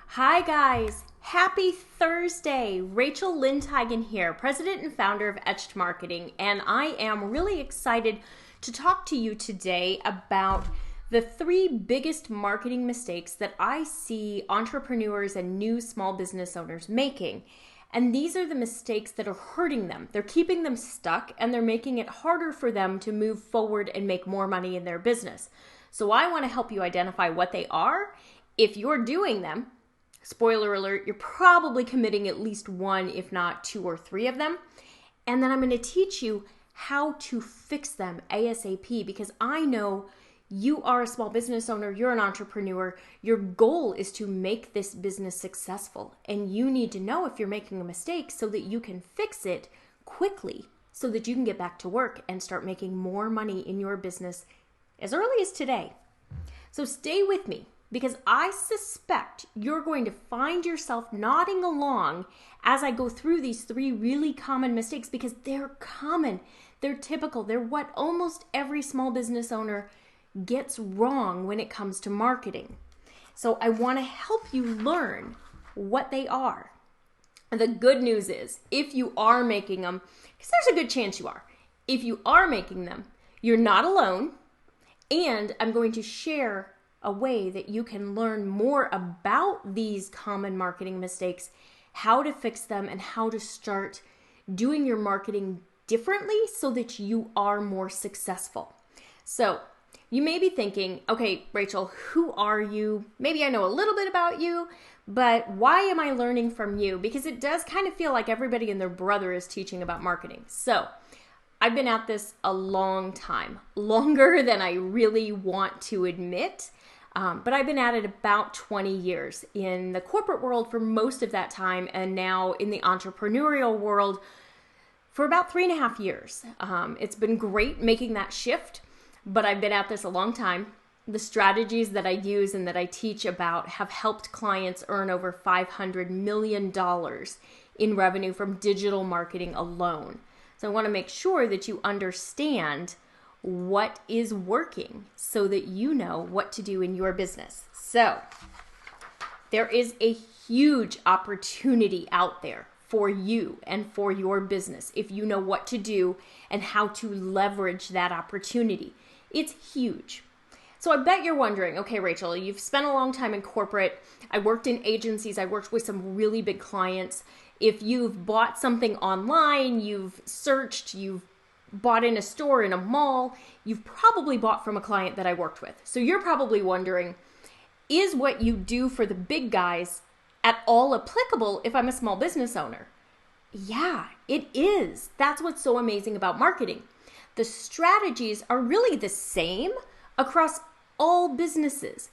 Hi guys, happy Thursday. Rachel Lindhagen here, president and founder of Etched Marketing, and I am really excited to talk to you today about the three biggest marketing mistakes that I see entrepreneurs and new small business owners making. And these are the mistakes that are hurting them. They're keeping them stuck and they're making it harder for them to move forward and make more money in their business. So I want to help you identify what they are. If you're doing them, spoiler alert, you're probably committing at least one, if not two or three of them. And then I'm going to teach you how to fix them ASAP, because I know you are a small business owner, you're an entrepreneur, your goal is to make this business successful. And you need to know if you're making a mistake so that you can fix it quickly so that you can get back to work and start making more money in your business as early as today. So stay with me, because I suspect you're going to find yourself nodding along as I go through these three really common mistakes, because they're common, they're typical, they're what almost every small business owner gets wrong when it comes to marketing. So I want to help you learn what they are. And the good news is, if you are making them, because there's a good chance you are, if you are making them, you're not alone, and I'm going to share a way that you can learn more about these common marketing mistakes, how to fix them, and how to start doing your marketing differently so that you are more successful. So you may be thinking, okay, Rachel, who are you? Maybe I know a little bit about you, but why am I learning from you? Because it does kind of feel like everybody and their brother is teaching about marketing. So I've been at this a long time, longer than I really want to admit. But I've been at it about 20 years in the corporate world for most of that time, and now in the entrepreneurial world for about 3.5 years. It's been great making that shift, but I've been at this a long time. The strategies that I use and that I teach about have helped clients earn over $500 million in revenue from digital marketing alone. So I want to make sure that you understand what is working so that you know what to do in your business. So there is a huge opportunity out there for you and for your business if you know what to do and how to leverage that opportunity. It's huge. So I bet you're wondering, okay, Rachel, you've spent a long time in corporate. I worked in agencies. I worked with some really big clients. If you've bought something online, you've searched, you've bought in a store, in a mall, you've probably bought from a client that I worked with. So you're probably wondering, is what you do for the big guys at all applicable if I'm a small business owner? Yeah, it is. That's what's so amazing about marketing. The strategies are really the same across all businesses.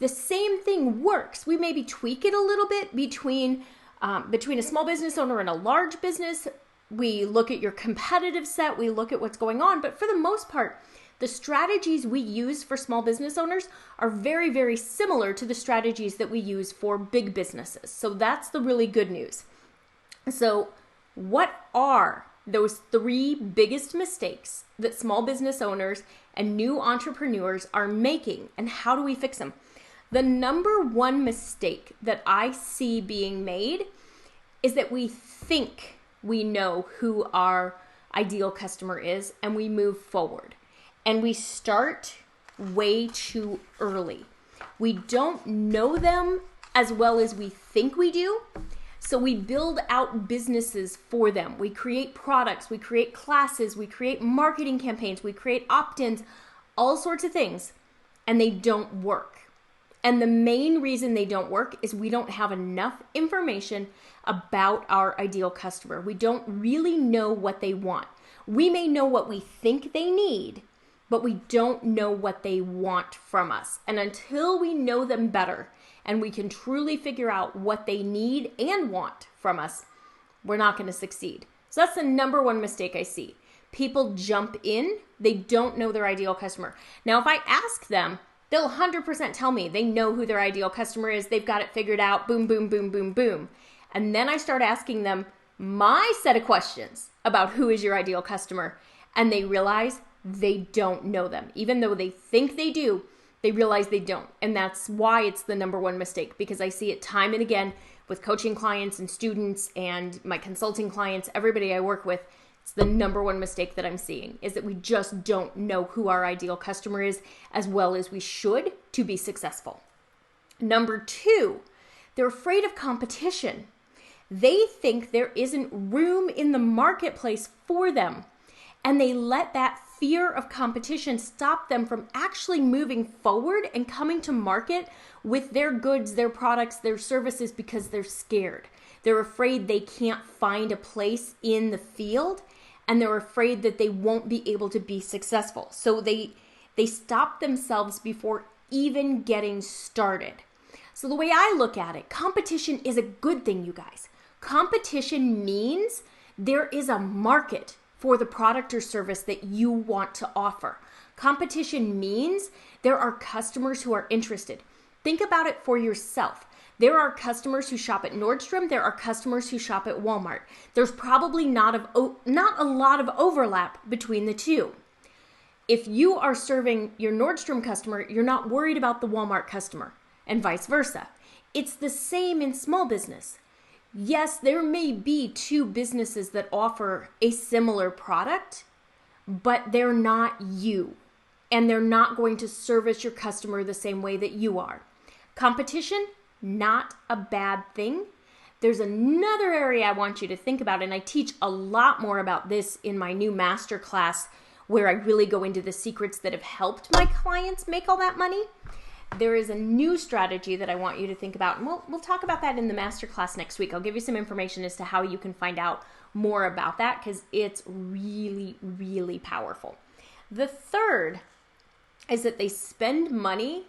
The same thing works. We maybe tweak it a little bit between a small business owner and a large business. We look at your competitive set, we look at what's going on, but for the most part, the strategies we use for small business owners are very, very similar to the strategies that we use for big businesses. So that's the really good news. So what are those three biggest mistakes that small business owners and new entrepreneurs are making, and how do we fix them? The number one mistake that I see being made is that we think we know who our ideal customer is, and we move forward. And we start way too early. We don't know them as well as we think we do. So we build out businesses for them. We create products, we create classes, we create marketing campaigns, we create opt-ins, all sorts of things, and they don't work. And the main reason they don't work is we don't have enough information about our ideal customer. We don't really know what they want. We may know what we think they need, but we don't know what they want from us. And until we know them better and we can truly figure out what they need and want from us, we're not going to succeed. So that's the number one mistake I see. People jump in, they don't know their ideal customer. Now, if I ask them, they'll 100% tell me they know who their ideal customer is. They've got it figured out. Boom, boom, boom, boom, boom. And then I start asking them my set of questions about who is your ideal customer. And they realize they don't know them. Even though they think they do, They realize they don't. And that's why it's the number one mistake, because I see it time and again with coaching clients and students and my consulting clients, everybody I work with. It's the number one mistake that I'm seeing, is that we just don't know who our ideal customer is as well as we should to be successful. Number two, they're afraid of competition. They think there isn't room in the marketplace for them, and they let that fear of competition stop them from actually moving forward and coming to market with their goods, their products, their services, because they're scared. They're afraid they can't find a place in the field, and they're afraid that they won't be able to be successful. So they stop themselves before even getting started. So the way I look at it, competition is a good thing, you guys. Competition means there is a market for the product or service that you want to offer. Competition means there are customers who are interested. Think about it for yourself. There are customers who shop at Nordstrom. There are customers who shop at Walmart. There's probably not a lot of overlap between the two. If you are serving your Nordstrom customer, you're not worried about the Walmart customer, and vice versa. It's the same in small business. Yes, there may be two businesses that offer a similar product, but they're not you, and they're not going to service your customer the same way that you are. Competition, not a bad thing. There's another area I want you to think about, and I teach a lot more about this in my new masterclass, where I really go into the secrets that have helped my clients make all that money. There is a new strategy that I want you to think about, and we'll talk about that in the masterclass next week. I'll give you some information as to how you can find out more about that, because it's really, really powerful. The third is that they spend money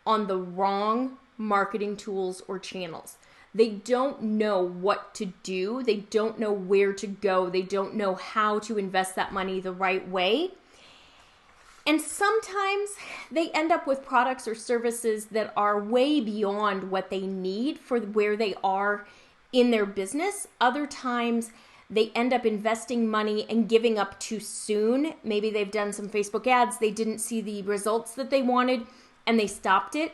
on the wrong marketing tools or channels. They don't know what to do. They don't know where to go. They don't know how to invest that money the right way. And sometimes they end up with products or services that are way beyond what they need for where they are in their business. Other times they end up investing money and giving up too soon. Maybe they've done some Facebook ads. They didn't see the results that they wanted and they stopped it.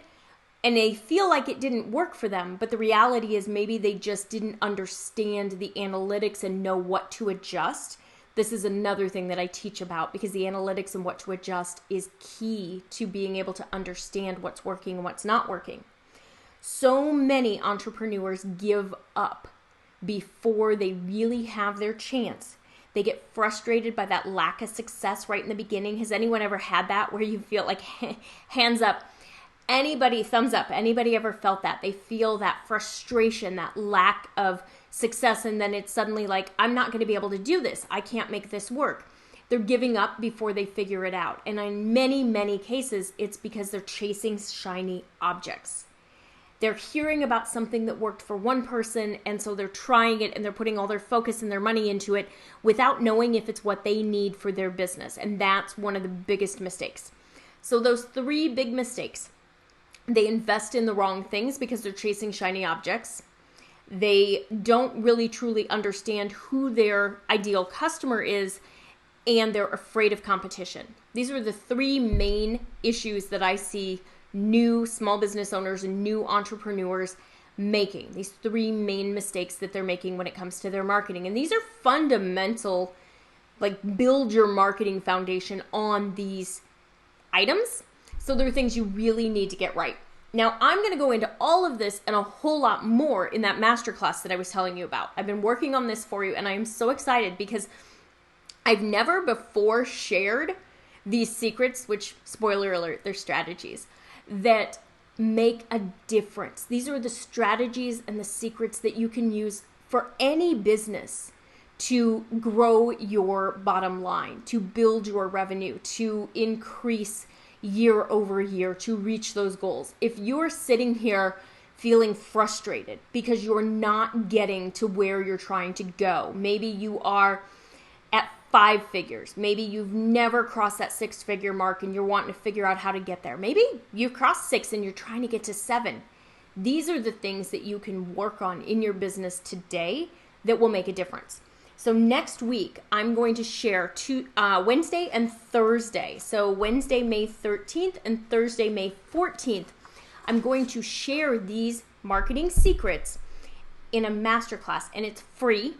And they feel like it didn't work for them. But the reality is maybe they just didn't understand the analytics and know what to adjust. This is another thing that I teach about, because the analytics and what to adjust is key to being able to understand what's working and what's not working. So many entrepreneurs give up before they really have their chance. They get frustrated by that lack of success right in the beginning. Has anyone ever had that, where you feel like, hands up, anybody, thumbs up, anybody ever felt that? They feel that frustration, that lack of success, and then it's suddenly like, I'm not going to be able to do this. I can't make this work. They're giving up before they figure it out. And in many, many cases, it's because they're chasing shiny objects. They're hearing about something that worked for one person, and so they're trying it and they're putting all their focus and their money into it without knowing if it's what they need for their business. And that's one of the biggest mistakes. So those three big mistakes: they invest in the wrong things because they're chasing shiny objects. They don't really truly understand who their ideal customer is, and they're afraid of competition. These are the three main issues that I see new small business owners and new entrepreneurs making. These three main mistakes that they're making when it comes to their marketing. And these are fundamental, like, build your marketing foundation on these items. So they're things you really need to get right. Now, I'm going to go into all of this and a whole lot more in that masterclass that I was telling you about. I've been working on this for you, and I am so excited because I've never before shared these secrets, which, spoiler alert, they're strategies, that make a difference. These are the strategies and the secrets that you can use for any business to grow your bottom line, to build your revenue, to increase year over year, to reach those goals. If you're sitting here feeling frustrated because you're not getting to where you're trying to go, maybe you are at 5 figures, maybe you've never crossed that 6-figure mark and you're wanting to figure out how to get there. Maybe you've crossed 6 and you're trying to get to 7. These are the things that you can work on in your business today that will make a difference. So next week, I'm going to share Wednesday and Thursday. So Wednesday, May 13th and Thursday, May 14th, I'm going to share these marketing secrets in a masterclass, and it's free.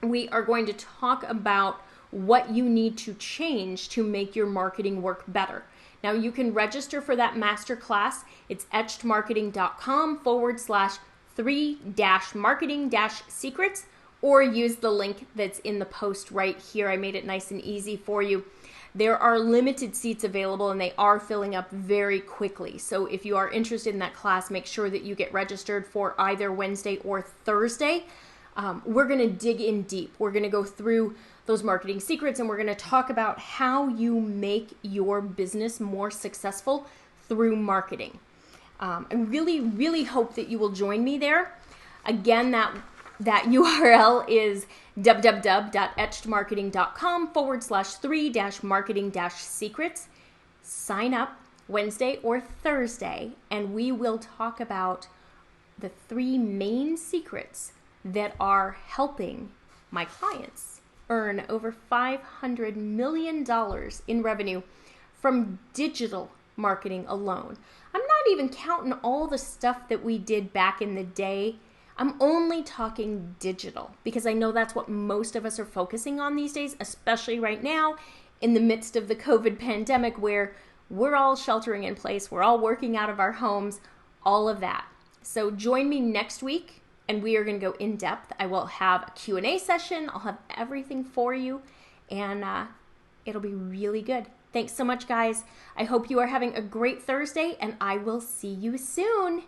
We are going to talk about what you need to change to make your marketing work better. Now you can register for that masterclass. It's etchedmarketing.com/3-marketing-secrets, or use the link that's in the post right here. I made it nice and easy for you. There are limited seats available and they are filling up very quickly. So if you are interested in that class, make sure that you get registered for either Wednesday or Thursday. We're going to dig in deep. We're going to go through those marketing secrets and we're going to talk about how you make your business more successful through marketing. I really, really hope that you will join me there. Again, that URL is www.etchedmarketing.com/3-marketing-secrets. Sign up Wednesday or Thursday, and we will talk about the 3 main secrets that are helping my clients earn over $500 million in revenue from digital marketing alone. I'm not even counting all the stuff that we did back in the day. I'm only talking digital because I know that's what most of us are focusing on these days, especially right now in the midst of the COVID pandemic where we're all sheltering in place, we're all working out of our homes, all of that. So join me next week and we are going to go in depth. I will have a Q&A session. I'll have everything for you and it'll be really good. Thanks so much, guys. I hope you are having a great Thursday and I will see you soon.